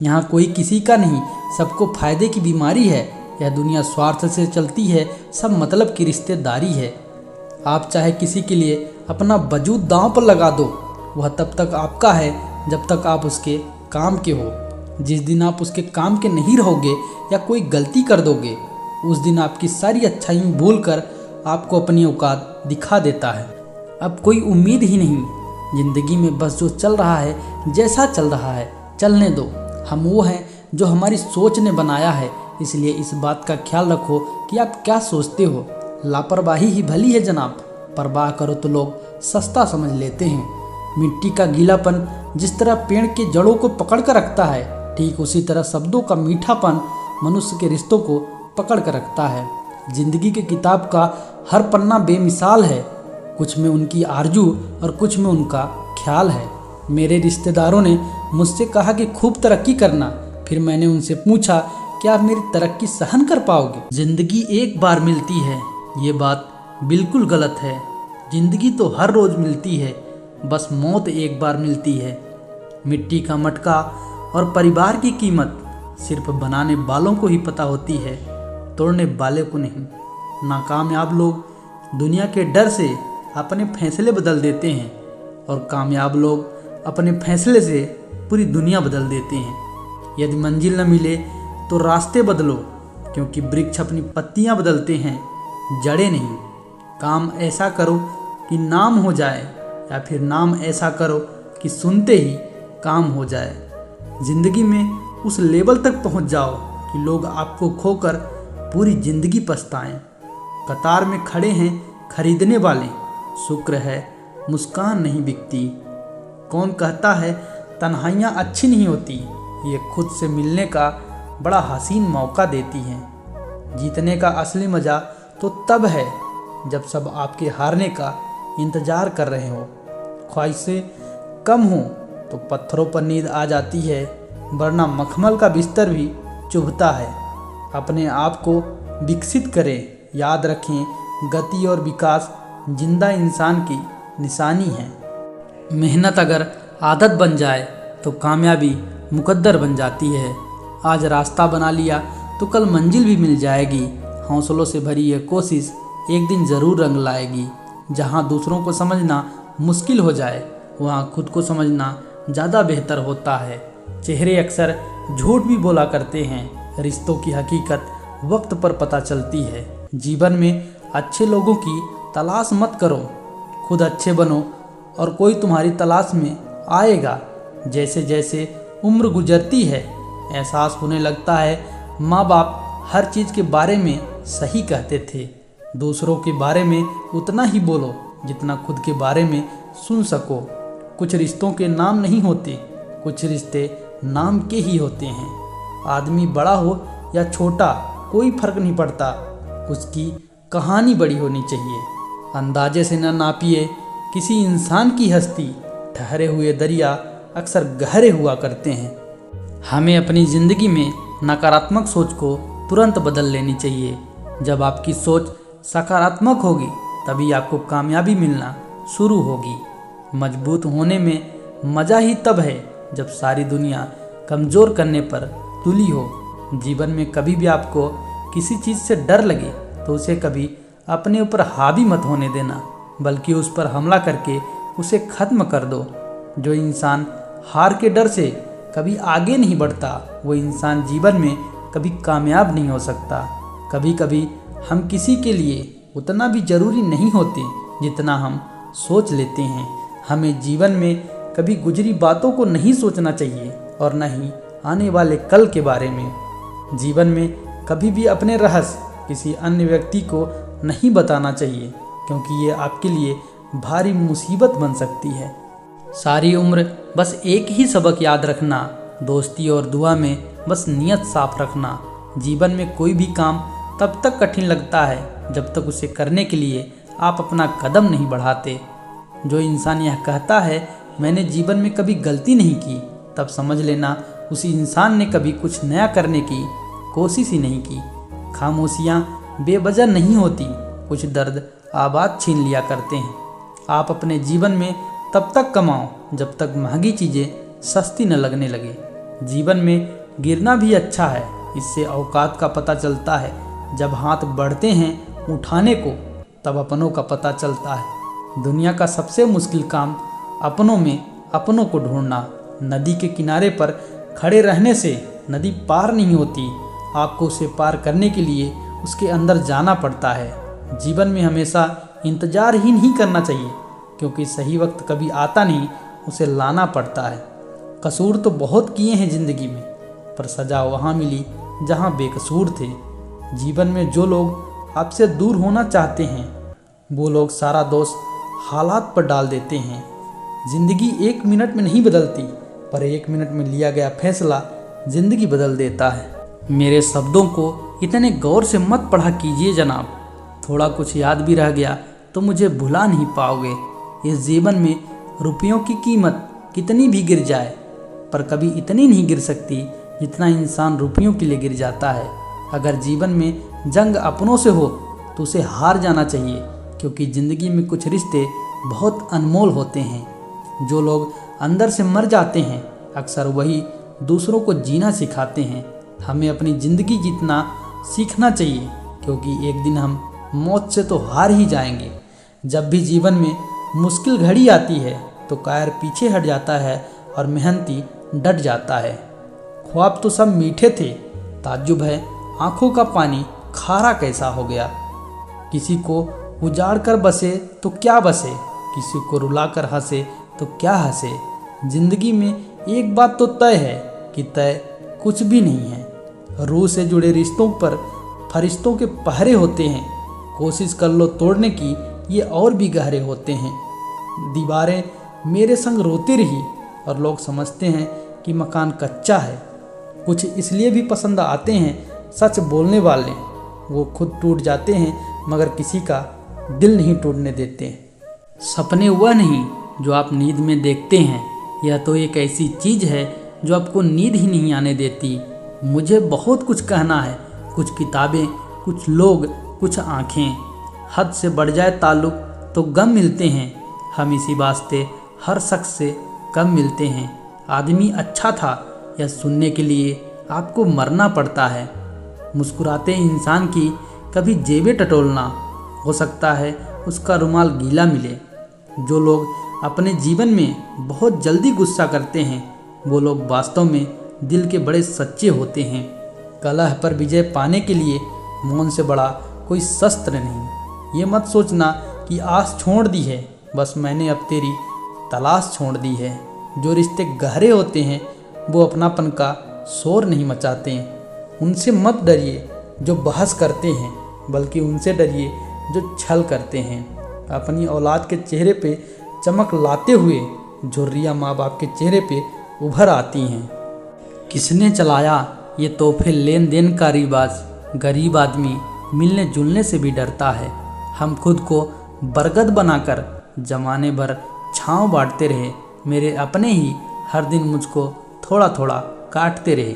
यहाँ कोई किसी का नहीं, सबको फायदे की बीमारी है। यह दुनिया स्वार्थ से चलती है, सब मतलब की रिश्तेदारी है। आप चाहे किसी के लिए अपना वजूद दांव पर लगा दो, वह तब तक आपका है जब तक आप उसके काम के हो। जिस दिन आप उसके काम के नहीं रहोगे या कोई गलती कर दोगे, उस दिन आपकी सारी अच्छाइयाँ भूल कर आपको अपनी औकात दिखा देता है। अब कोई उम्मीद ही नहीं, जिंदगी में बस जो चल रहा है, जैसा चल रहा है चलने दो। हम वो हैं जो हमारी सोच ने बनाया है, इसलिए इस बात का ख्याल रखो कि आप क्या सोचते हो। लापरवाही ही भली है जनाब, परवाह करो तो लोग सस्ता समझ लेते हैं। मिट्टी का गीलापन जिस तरह पेड़ के जड़ों को पकड़ कर रखता है, ठीक उसी तरह शब्दों का मीठापन मनुष्य के रिश्तों को पकड़ कर रखता है। जिंदगी की किताब का हर पन्ना बेमिसाल है, कुछ में उनकी आरजू और कुछ में उनका ख्याल है। मेरे रिश्तेदारों ने मुझसे कहा कि खूब तरक्की करना, फिर मैंने उनसे पूछा कि आप मेरी तरक्की सहन कर पाओगे। जिंदगी एक बार मिलती है, ये बात बिल्कुल गलत है। जिंदगी तो हर रोज मिलती है, बस मौत एक बार मिलती है। मिट्टी का मटका और परिवार की कीमत सिर्फ बनाने वालों को ही पता होती है, तोड़ने वाले को नहीं। नाकामयाब लोग दुनिया के डर से अपने फैसले बदल देते हैं, और कामयाब लोग अपने फैसले से पूरी दुनिया बदल देते हैं। यदि मंजिल न मिले तो रास्ते बदलो, क्योंकि वृक्ष अपनी पत्तियां बदलते हैं, जड़ें नहीं। काम ऐसा करो कि नाम हो जाए, या फिर नाम ऐसा करो कि सुनते ही काम हो जाए। जिंदगी में उस लेवल तक पहुंच जाओ कि लोग आपको खोकर पूरी जिंदगी पछताएं। कतार में खड़े हैं खरीदने वाले, शुक्र है मुस्कान नहीं बिकती। कौन कहता है तन्हाइयाँ अच्छी नहीं होती, ये खुद से मिलने का बड़ा हसीन मौका देती हैं। जीतने का असली मज़ा तो तब है जब सब आपके हारने का इंतज़ार कर रहे हो। ख्वाहिशें कम हो तो पत्थरों पर नींद आ जाती है, वरना मखमल का बिस्तर भी चुभता है। अपने आप को विकसित करें, याद रखें गति और विकास जिंदा इंसान की निशानी है। मेहनत अगर आदत बन जाए तो कामयाबी मुकद्दर बन जाती है। आज रास्ता बना लिया तो कल मंजिल भी मिल जाएगी। हौसलों से भरी यह कोशिश एक दिन ज़रूर रंग लाएगी। जहाँ दूसरों को समझना मुश्किल हो जाए, वहाँ खुद को समझना ज़्यादा बेहतर होता है। चेहरे अक्सर झूठ भी बोला करते हैं, रिश्तों की हकीकत वक्त पर पता चलती है। जीवन में अच्छे लोगों की तलाश मत करो, खुद अच्छे बनो और कोई तुम्हारी तलाश में आएगा। जैसे जैसे उम्र गुजरती है, एहसास होने लगता है माँ बाप हर चीज़ के बारे में सही कहते थे। दूसरों के बारे में उतना ही बोलो जितना खुद के बारे में सुन सको। कुछ रिश्तों के नाम नहीं होते, कुछ रिश्ते नाम के ही होते हैं। आदमी बड़ा हो या छोटा कोई फर्क नहीं पड़ता, उसकी कहानी बड़ी होनी चाहिए। अंदाजे से न नापिए किसी इंसान की हस्ती, ठहरे हुए दरिया अक्सर गहरे हुआ करते हैं। हमें अपनी ज़िंदगी में नकारात्मक सोच को तुरंत बदल लेनी चाहिए। जब आपकी सोच सकारात्मक होगी, तभी आपको कामयाबी मिलना शुरू होगी। मजबूत होने में मज़ा ही तब है जब सारी दुनिया कमज़ोर करने पर तुली हो। जीवन में कभी भी आपको किसी चीज़ से डर लगे तो उसे कभी अपने ऊपर हावी मत होने देना, बल्कि उस पर हमला करके उसे ख़त्म कर दो। जो इंसान हार के डर से कभी आगे नहीं बढ़ता, वो इंसान जीवन में कभी कामयाब नहीं हो सकता। कभी कभी हम किसी के लिए उतना भी ज़रूरी नहीं होते जितना हम सोच लेते हैं। हमें जीवन में कभी गुजरी बातों को नहीं सोचना चाहिए और न ही आने वाले कल के बारे में। जीवन में कभी भी अपने रहस्य किसी अन्य व्यक्ति को नहीं बताना चाहिए, क्योंकि ये आपके लिए भारी मुसीबत बन सकती है। सारी उम्र बस एक ही सबक याद रखना, दोस्ती और दुआ में बस नियत साफ रखना। जीवन में कोई भी काम तब तक कठिन लगता है जब तक उसे करने के लिए आप अपना कदम नहीं बढ़ाते। जो इंसान यह कहता है मैंने जीवन में कभी गलती नहीं की, तब समझ लेना उसी इंसान ने कभी कुछ नया करने की कोशिश ही नहीं की। खामोशियाँ बेवजह नहीं होती, कुछ दर्द आबाद छीन लिया करते हैं। आप अपने जीवन में तब तक कमाओ जब तक महंगी चीज़ें सस्ती न लगने लगे। जीवन में गिरना भी अच्छा है, इससे औकात का पता चलता है। जब हाथ बढ़ते हैं उठाने को, तब अपनों का पता चलता है। दुनिया का सबसे मुश्किल काम अपनों में अपनों को ढूंढना। नदी के किनारे पर खड़े रहने से नदी पार नहीं होती, आपको उसे पार करने के लिए उसके अंदर जाना पड़ता है। जीवन में हमेशा इंतजार ही नहीं करना चाहिए, क्योंकि सही वक्त कभी आता नहीं, उसे लाना पड़ता है। कसूर तो बहुत किए हैं ज़िंदगी में, पर सज़ा वहाँ मिली जहाँ बेकसूर थे। जीवन में जो लोग आपसे दूर होना चाहते हैं, वो लोग सारा दोष हालात पर डाल देते हैं। ज़िंदगी 1 मिनट में नहीं बदलती, पर 1 मिनट में लिया गया फैसला ज़िंदगी बदल देता है। मेरे शब्दों को इतने गौर से मत पढ़ा कीजिए जनाब, थोड़ा कुछ याद भी रह गया तो मुझे भुला नहीं पाओगे। इस जीवन में रुपयों की कीमत कितनी भी गिर जाए, पर कभी इतनी नहीं गिर सकती जितना इंसान रुपयों के लिए गिर जाता है। अगर जीवन में जंग अपनों से हो तो उसे हार जाना चाहिए, क्योंकि ज़िंदगी में कुछ रिश्ते बहुत अनमोल होते हैं। जो लोग अंदर से मर जाते हैं, अक्सर वही दूसरों को जीना सिखाते हैं। हमें अपनी ज़िंदगी जीतना सीखना चाहिए, क्योंकि एक दिन हम मौत से तो हार ही जाएंगे। जब भी जीवन में मुश्किल घड़ी आती है तो कायर पीछे हट जाता है और मेहनती डट जाता है। ख्वाब तो सब मीठे थे, ताज्जुब है आंखों का पानी खारा कैसा हो गया। किसी को उजाड़ कर बसे तो क्या बसे, किसी को रुला कर हंसे तो क्या हंसे। जिंदगी में एक बात तो तय है कि तय कुछ भी नहीं है। रूह से जुड़े रिश्तों पर फरिश्तों के पहरे होते हैं। कोशिश कर लो तोड़ने की, ये और भी गहरे होते हैं। दीवारें मेरे संग रोती रही और लोग समझते हैं कि मकान कच्चा है। कुछ इसलिए भी पसंद आते हैं सच बोलने वाले, वो खुद टूट जाते हैं मगर किसी का दिल नहीं टूटने देते। सपने वह नहीं जो आप नींद में देखते हैं, यह तो एक ऐसी चीज़ है जो आपको नींद ही नहीं आने देती। मुझे बहुत कुछ कहना है, कुछ किताबें, कुछ लोग, कुछ आँखें। हद से बढ़ जाए ताल्लुक़ तो गम मिलते हैं, हम इसी वास्ते हर शख्स से कम मिलते हैं। आदमी अच्छा था यह सुनने के लिए आपको मरना पड़ता है। मुस्कुराते इंसान की कभी जेबें टटोलना, हो सकता है उसका रुमाल गीला मिले। जो लोग अपने जीवन में बहुत जल्दी गुस्सा करते हैं, वो लोग वास्तव में दिल के बड़े सच्चे होते हैं। कलह पर विजय पाने के लिए मौन से बड़ा कोई शस्त्र नहीं। ये मत सोचना कि आस छोड़ दी है, बस मैंने अब तेरी तलाश छोड़ दी है। जो रिश्ते गहरे होते हैं वो अपनापन का शोर नहीं मचाते हैं। उनसे मत डरिए जो बहस करते हैं, बल्कि उनसे डरिए जो छल करते हैं। अपनी औलाद के चेहरे पे चमक लाते हुए झुर्रियाँ माँ बाप के चेहरे पे उभर आती हैं। किसने चलाया ये तोहफे लेन देन का रिवाज? गरीब आदमी मिलने जुलने से भी डरता है। हम खुद को बरगद बनाकर जमाने भर छाँव बांटते रहे। मेरे अपने ही हर दिन मुझको थोड़ा थोड़ा काटते रहे।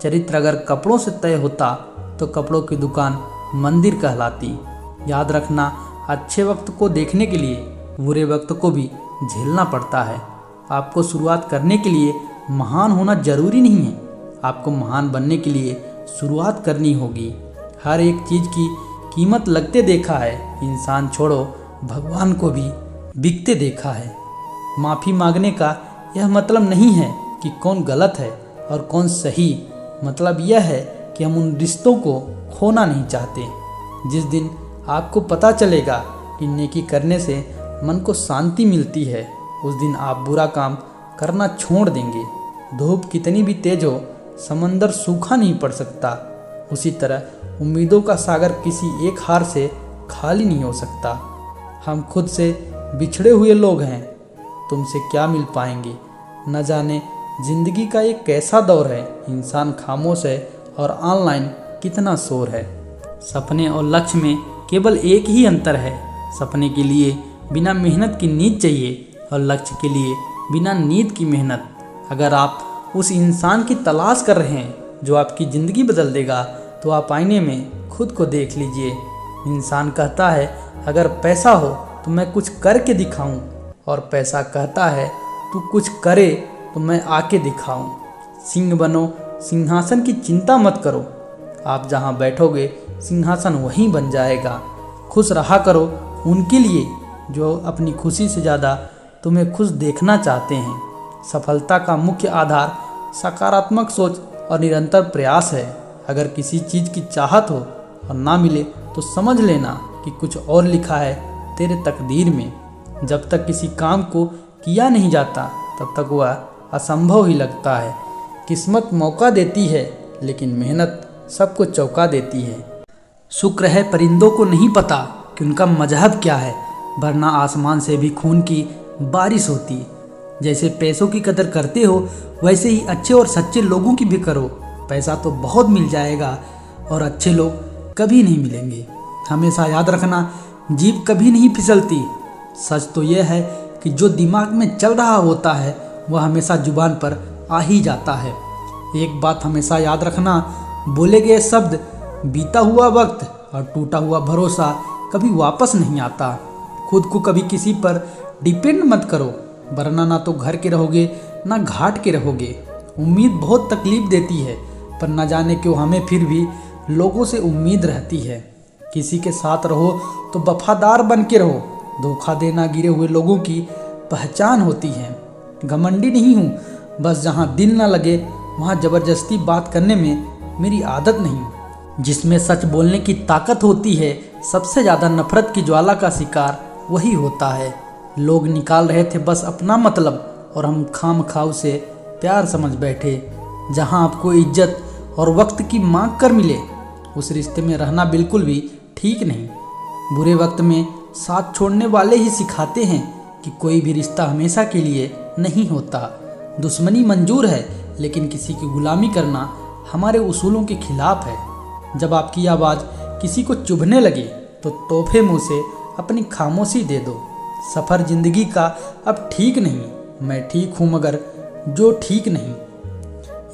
चरित्र अगर कपड़ों से तय होता तो कपड़ों की दुकान मंदिर कहलाती। याद रखना, अच्छे वक्त को देखने के लिए बुरे वक्त को भी झेलना पड़ता है। आपको शुरुआत करने के लिए महान होना जरूरी नहीं है, आपको महान बनने के लिए शुरुआत करनी होगी। हर एक चीज़ की कीमत लगते देखा है, इंसान छोड़ो भगवान को भी बिकते देखा है। माफ़ी मांगने का यह मतलब नहीं है कि कौन गलत है और कौन सही, मतलब यह है कि हम उन रिश्तों को खोना नहीं चाहते। जिस दिन आपको पता चलेगा कि नेकी करने से मन को शांति मिलती है, उस दिन आप बुरा काम करना छोड़ देंगे। धूप कितनी भी तेज हो, समंदर सूखा नहीं पड़ सकता। उसी तरह उम्मीदों का सागर किसी एक हार से खाली नहीं हो सकता। हम खुद से बिछड़े हुए लोग हैं, तुमसे क्या मिल पाएंगे। न जाने जिंदगी का एक कैसा दौर है, इंसान खामोश है और ऑनलाइन कितना शोर है। सपने और लक्ष्य में केवल एक ही अंतर है, सपने के लिए बिना मेहनत की नींद चाहिए और लक्ष्य के लिए बिना नींद की मेहनत। अगर आप उस इंसान की तलाश कर रहे हैं जो आपकी ज़िंदगी बदल देगा, तो आप आईने में खुद को देख लीजिए। इंसान कहता है अगर पैसा हो तो मैं कुछ करके दिखाऊं, और पैसा कहता है तू कुछ करे तो मैं आके दिखाऊं। सिंह बनो, सिंहासन की चिंता मत करो। आप जहाँ बैठोगे सिंहासन वहीं बन जाएगा। खुश रहा करो उनके लिए जो अपनी खुशी से ज़्यादा तुम्हें खुश देखना चाहते हैं। सफलता का मुख्य आधार सकारात्मक सोच और निरंतर प्रयास है। अगर किसी चीज़ की चाहत हो और ना मिले तो समझ लेना कि कुछ और लिखा है तेरे तकदीर में। जब तक किसी काम को किया नहीं जाता तब तक वह असंभव ही लगता है। किस्मत मौका देती है लेकिन मेहनत सबको चौंका देती है। शुक्र है परिंदों को नहीं पता कि उनका मजहब क्या है, वरना आसमान से भी खून की बारिश होती। जैसे पैसों की कदर करते हो वैसे ही अच्छे और सच्चे लोगों की भी करो। पैसा तो बहुत मिल जाएगा और अच्छे लोग कभी नहीं मिलेंगे। हमेशा याद रखना, जीभ कभी नहीं फिसलती। सच तो यह है कि जो दिमाग में चल रहा होता है वह हमेशा जुबान पर आ ही जाता है। एक बात हमेशा याद रखना, बोले गए शब्द, बीता हुआ वक्त और टूटा हुआ भरोसा कभी वापस नहीं आता। खुद को कभी किसी पर डिपेंड मत करो, वरना ना तो घर के रहोगे ना घाट के रहोगे। उम्मीद बहुत तकलीफ देती है, पर न जाने क्यों हमें फिर भी लोगों से उम्मीद रहती है। किसी के साथ रहो तो वफादार बन के रहो। धोखा देना गिरे हुए लोगों की पहचान होती है। घमंडी नहीं हूँ, बस जहाँ दिल ना लगे वहाँ ज़बरदस्ती बात करने में मेरी आदत नहीं। जिसमें सच बोलने की ताकत होती है, सबसे ज़्यादा नफरत की ज्वाला का शिकार वही होता है। लोग निकाल रहे थे बस अपना मतलब और हम खामखा उसे प्यार समझ बैठे। जहाँ आपको इज्जत और वक्त की मांग कर मिले उस रिश्ते में रहना बिल्कुल भी ठीक नहीं। बुरे वक्त में साथ छोड़ने वाले ही सिखाते हैं कि कोई भी रिश्ता हमेशा के लिए नहीं होता। दुश्मनी मंजूर है लेकिन किसी की गुलामी करना हमारे उसूलों के खिलाफ है। जब आपकी आवाज़ किसी को चुभने लगे तो तोहफे मुँह से अपनी खामोशी दे दो। सफ़र जिंदगी का अब ठीक नहीं, मैं ठीक हूँ मगर जो ठीक नहीं।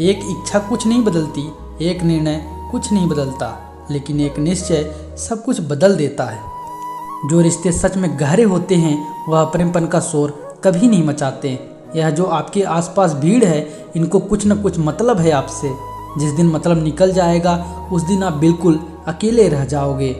एक इच्छा कुछ नहीं बदलती, एक निर्णय कुछ नहीं बदलता, लेकिन एक निश्चय सब कुछ बदल देता है। जो रिश्ते सच में गहरे होते हैं वह अपनेपन का शोर कभी नहीं मचाते। यह जो आपके आसपास भीड़ है, इनको कुछ न कुछ मतलब है आपसे। जिस दिन मतलब निकल जाएगा उस दिन आप बिल्कुल अकेले रह जाओगे।